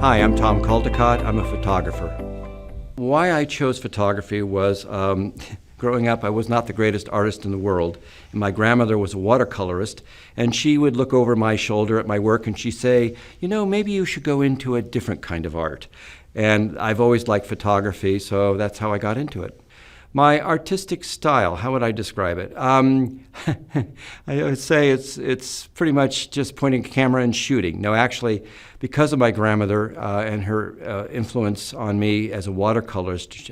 Hi, I'm Tom Caldecott. I'm a photographer. Why I chose photography was, growing up, I was not the greatest artist in the world. And my grandmother was a watercolorist, and she would look over my shoulder at my work and she'd say, you know, maybe you should go into a different kind of art. And I've always liked photography, so that's how I got into it. My artistic style, how would I describe it? I would say it's pretty much just pointing a camera and shooting. No, actually, because of my grandmother and her influence on me as a watercolorist,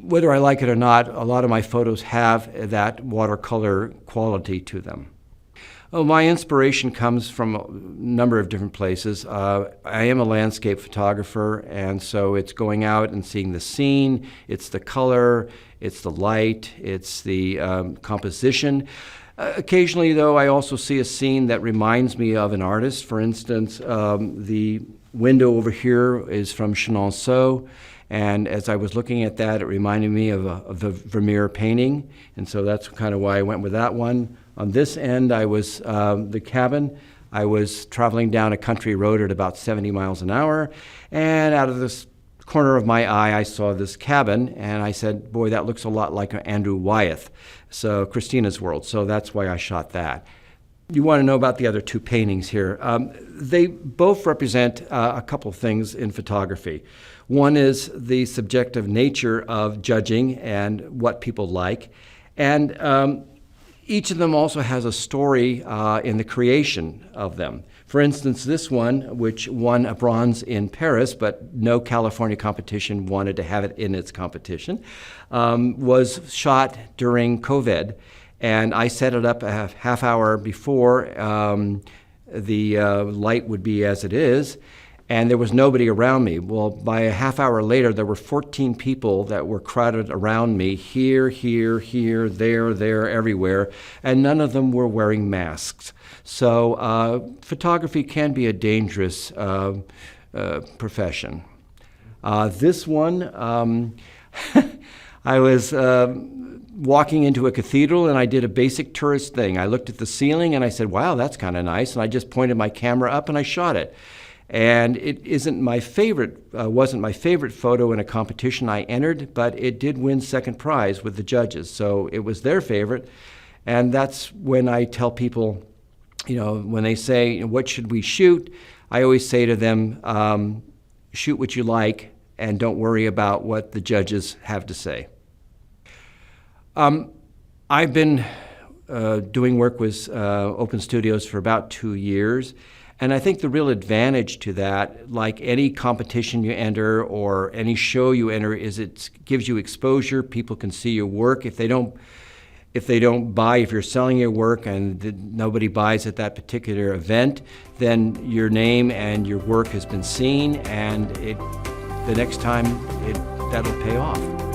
whether I like it or not, a lot of my photos have that watercolor quality to them. Oh, my inspiration comes from a number of different places. I am a landscape photographer, and so it's going out and seeing the scene, it's the color, it's the light, it's the composition. Occasionally, though, I also see a scene that reminds me of an artist. For instance, the window over here is from Chenonceau, and as I was looking at that, it reminded me of the Vermeer painting, and so that's kind of why I went with that one. On this end, I was the cabin. I was traveling down a country road at about 70 miles an hour, and out of this corner of my eye, I saw this cabin, and I said, boy, that looks a lot like Andrew Wyeth, so Christina's World, so that's why I shot that. You want to know about the other two paintings here. They both represent a couple of things in photography. One is the subjective nature of judging and what people like, and each of them also has a story in the creation of them. For instance, this one, which won a bronze in Paris, but no California competition wanted to have it in its competition, was shot during COVID. And I set it up a half hour before the light would be as it is, and there was nobody around me. Well, by a half hour later, there were 14 people that were crowded around me, here, there, everywhere, and none of them were wearing masks. So photography can be a dangerous profession. This one, I was walking into a cathedral, and I did a basic tourist thing. I looked at the ceiling and I said, wow, that's kind of nice, and I just pointed my camera up and I shot it. And it wasn't my favorite photo in a competition I entered, but it did win second prize with the judges, so it was their favorite. And that's when I tell people, you know, when they say, what should we shoot? I always say to them, shoot what you like and don't worry about what the judges have to say. I've been doing work with Open Studios for about 2 years, and I think the real advantage to that, like any competition you enter or any show you enter, is it gives you exposure. People can see your work. If you're selling your work and nobody buys at that particular event, then your name and your work has been seen, and the next time that'll pay off.